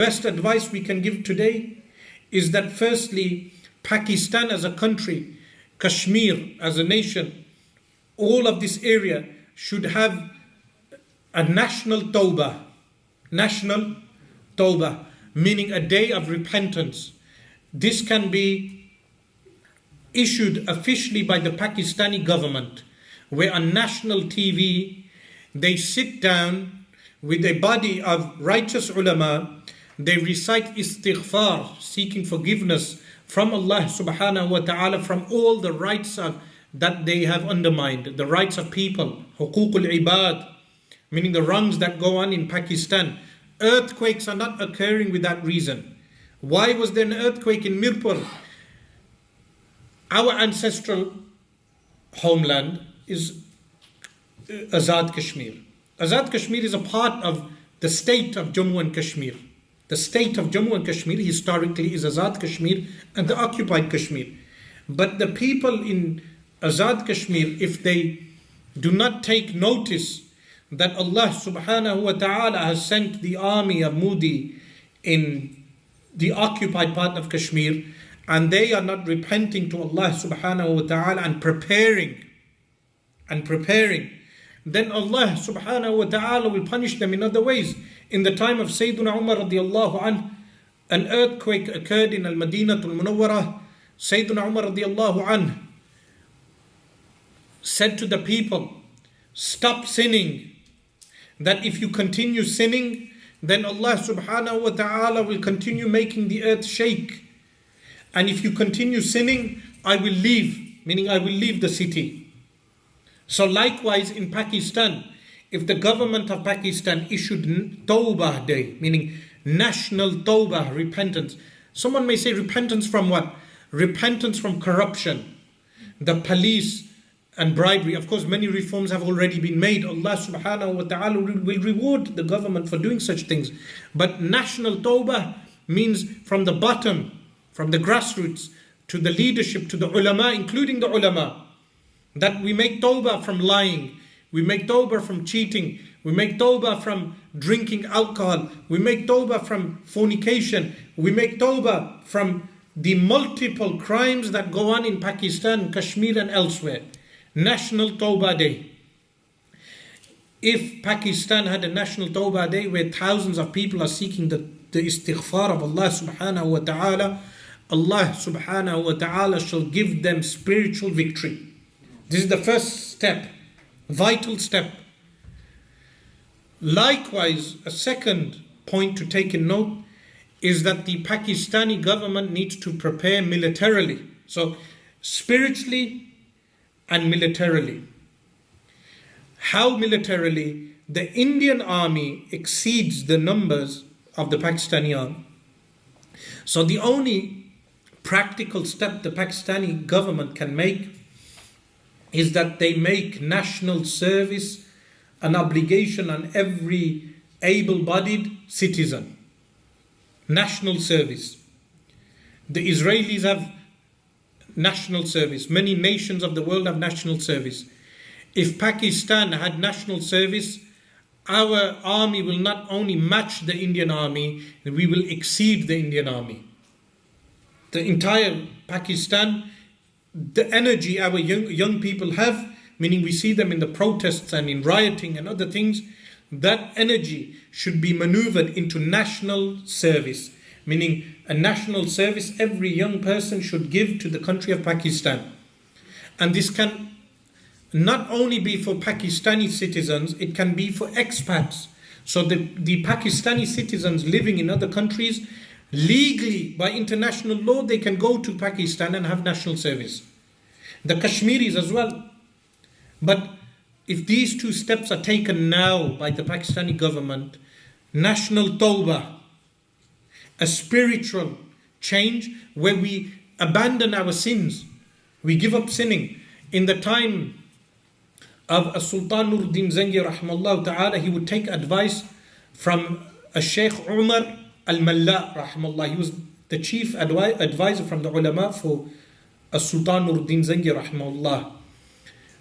Best advice we can give today is that firstly, Pakistan as a country, Kashmir as a nation, all of this area should have a national tawbah. National tawbah, meaning a day of repentance. This can be issued officially by the Pakistani government, where on national TV they sit down with a body of righteous ulama. They recite istighfar, seeking forgiveness from Allah subhanahu wa ta'ala from all the rights that they have undermined, the rights of people, huququl ibad, meaning the wrongs that go on in Pakistan. Earthquakes are not occurring without reason. Why was there an earthquake in Mirpur? Our ancestral homeland is Azad Kashmir. Azad Kashmir is a part of the state of Jammu and Kashmir. The state of Jammu and Kashmir historically is Azad Kashmir and the occupied Kashmir. But the people in Azad Kashmir, if they do not take notice that Allah subhanahu wa ta'ala has sent the army of Modi in the occupied part of Kashmir, and they are not repenting to Allah subhanahu wa ta'ala and preparing, then Allah subhanahu wa ta'ala will punish them in other ways. In the time of Sayyidina Umar radiallahu anh, an earthquake occurred in Al-Madinatul Munawwarah. Sayyidina Umar radiallahu anh said to the people, stop sinning. That if you continue sinning, then Allah subhanahu wa ta'ala will continue making the earth shake. And if you continue sinning, I will leave, meaning I will leave the city. So likewise in Pakistan, if the government of Pakistan issued Tawbah Day, meaning National Tawbah, repentance. Someone may say repentance from what? Repentance from corruption, the police and bribery. Of course, many reforms have already been made. Allah subhanahu wa ta'ala will reward the government for doing such things. But National Tawbah means from the bottom, from the grassroots, to the leadership, to the ulama, including the ulama. That we make tawbah from lying, we make tawbah from cheating, we make tawbah from drinking alcohol, we make tawbah from fornication, we make tawbah from the multiple crimes that go on in Pakistan, Kashmir and elsewhere. National Tawbah Day. If Pakistan had a National Tawbah Day where thousands of people are seeking the istighfar of Allah subhanahu wa ta'ala, Allah subhanahu wa ta'ala shall give them spiritual victory. This is the first step, vital step. Likewise, a second point to take in note is that the Pakistani government needs to prepare militarily. So, spiritually and militarily. How militarily? The Indian army exceeds the numbers of the Pakistani army. So the only practical step the Pakistani government can make is that they make national service an obligation on every able-bodied citizen. National service. The Israelis have national service. Many nations of the world have national service. If Pakistan had national service, our army will not only match the Indian army, we will exceed the Indian army. The entire Pakistan, the energy our young people have, meaning we see them in the protests and in rioting and other things, that energy should be maneuvered into national service. Meaning a national service every young person should give to the country of Pakistan. And this can not only be for Pakistani citizens, it can be for expats. So the Pakistani citizens living in other countries, legally, by international law, they can go to Pakistan and have national service. The Kashmiris as well. But if these two steps are taken now by the Pakistani government, national tawbah, a spiritual change where we abandon our sins, we give up sinning. In the time of Sultan Nuruddin Zengi rahimahullah ta'ala, he would take advice from a Shaykh Umar al-Malla rahimahullah. He was the chief advisor from the ulama for Sultan Nuruddin Zengi rahimahullah.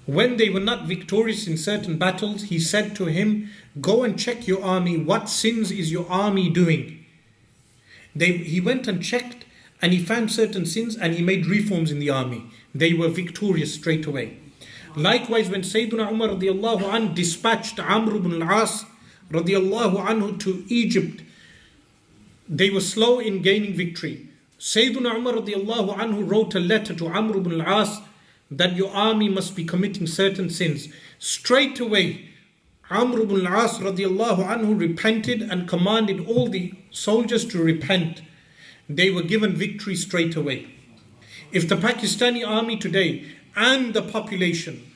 When they were not victorious in certain battles, he said to him, go and check your army. What sins is your army doing? He went and checked and he found certain sins and he made reforms in the army. They were victorious straight away. Likewise, when Sayyidina Umar radiallahu anhu dispatched Amr ibn al-As radiallahu anhu to Egypt, they were slow in gaining victory. Sayyidina Umar radiallahu anhu wrote a letter to Amr ibn al-As that your army must be committing certain sins. Straight away, Amr ibn al-As radiallahu anhu repented and commanded all the soldiers to repent. They were given victory straight away. If the Pakistani army today and the population,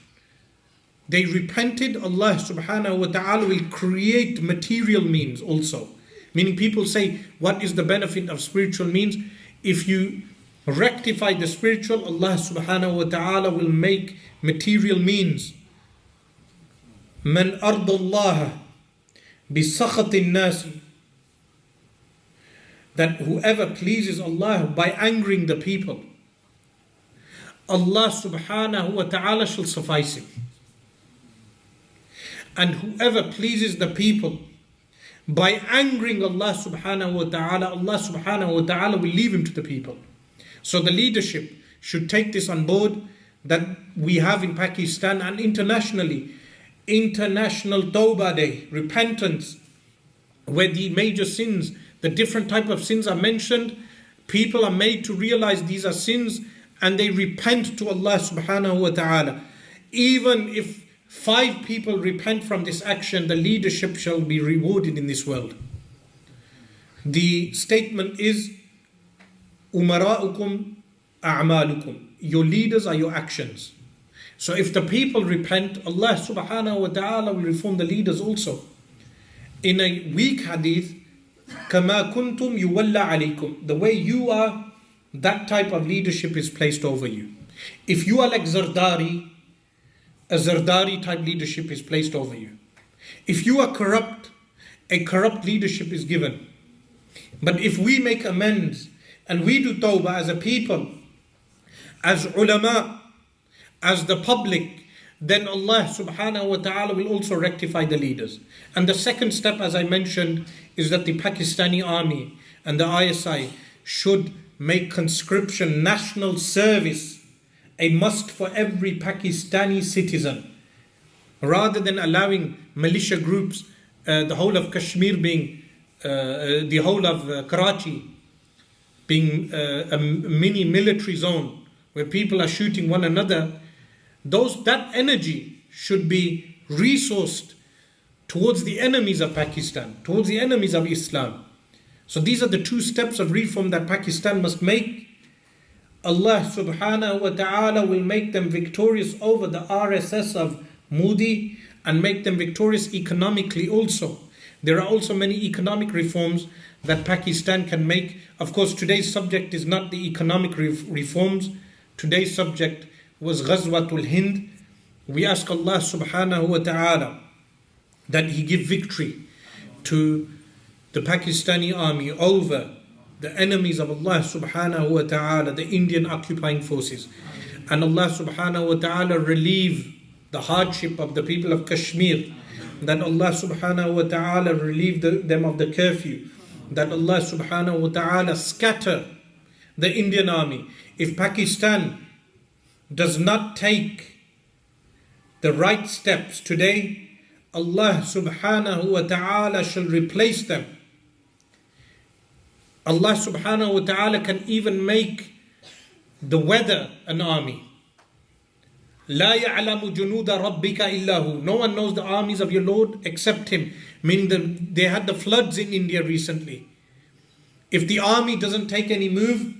they repented, Allah subhanahu wa ta'ala will create material means also. Meaning people say, what is the benefit of spiritual means? If you rectify the spiritual, Allah subhanahu wa ta'ala will make material means. Man ardallaha bisakhatin nasi, that whoever pleases Allah by angering the people, Allah subhanahu wa ta'ala shall suffice him. And whoever pleases the people by angering Allah subhanahu wa ta'ala, Allah subhanahu wa ta'ala will leave him to the people. So the leadership should take this on board, that we have in Pakistan and internationally, International Tawbah Day, repentance, where the major sins, the different type of sins are mentioned. People are made to realize these are sins and they repent to Allah subhanahu wa ta'ala. Even if 5 people repent from this action, the leadership shall be rewarded in this world. The statement is, Umara'ukum a'malukum. Your leaders are your actions. So if the people repent, Allah subhanahu wa ta'ala will reform the leaders also. In a weak hadith, Kama kuntum yuwalla alaykum. The way you are, that type of leadership is placed over you. If you are like Zardari, a Zardari type leadership is placed over you. If you are corrupt, a corrupt leadership is given. But if we make amends and we do tawbah as a people, as ulama, as the public, then Allah subhanahu wa ta'ala will also rectify the leaders. And the second step, as I mentioned, is that the Pakistani army and the ISI should make conscription, national service, a must for every Pakistani citizen, rather than allowing militia groups, the whole of Kashmir being, the whole of Karachi being a mini military zone where people are shooting one another. That energy should be resourced towards the enemies of Pakistan, towards the enemies of Islam. So these are the 2 steps of reform that Pakistan must make. Allah subhanahu wa ta'ala will make them victorious over the RSS of Modi and make them victorious economically also. There are also many economic reforms that Pakistan can make. Of course, today's subject is not the economic reforms. Today's subject was Ghazwatul Hind. We ask Allah subhanahu wa ta'ala that He give victory to the Pakistani army over the enemies of Allah subhanahu wa ta'ala, the Indian occupying forces. And Allah subhanahu wa ta'ala relieve the hardship of the people of Kashmir. That Allah subhanahu wa ta'ala relieve them of the curfew. That Allah subhanahu wa ta'ala scatter the Indian army. If Pakistan does not take the right steps today, Allah subhanahu wa ta'ala shall replace them. Allah subhanahu wa ta'ala can even make the weather an army. لا يعلم جنود ربك إلا هو. No one knows the armies of your Lord except Him. Meaning they had the floods in India recently. If the army doesn't take any move,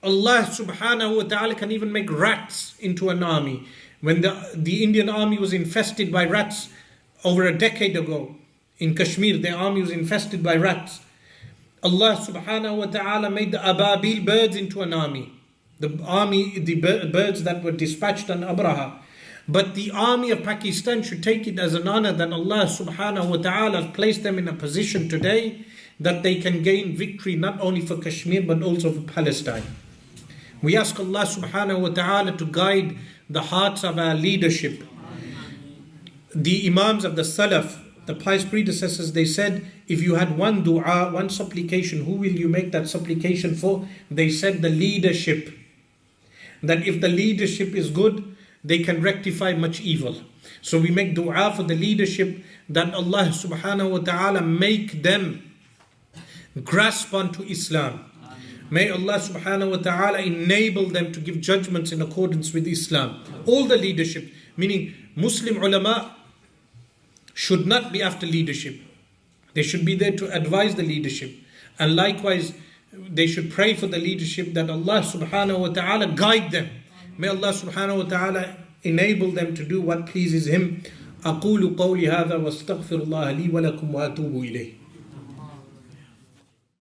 Allah subhanahu wa ta'ala can even make rats into an army. When the Indian army was infested by rats over a decade ago in Kashmir, the army was infested by rats. Allah subhanahu wa ta'ala made the ababil birds into an army. The birds that were dispatched on Abraha. But the army of Pakistan should take it as an honor that Allah subhanahu wa ta'ala has placed them in a position today that they can gain victory not only for Kashmir but also for Palestine. We ask Allah subhanahu wa ta'ala to guide the hearts of our leadership. The Imams of the Salaf, the pious predecessors, they said, if you had one dua, one supplication, who will you make that supplication for? They said the leadership. That if the leadership is good, they can rectify much evil. So we make dua for the leadership, that Allah subhanahu wa ta'ala make them grasp onto Islam. May Allah subhanahu wa ta'ala enable them to give judgments in accordance with Islam. All the leadership, meaning Muslim ulama should not be after leadership. They should be there to advise the leadership. And likewise, they should pray for the leadership that Allah subhanahu wa ta'ala guide them. May Allah subhanahu wa ta'ala enable them to do what pleases Him. أقول قولي هذا واستغفر الله لي ولكم وأتوب إليه.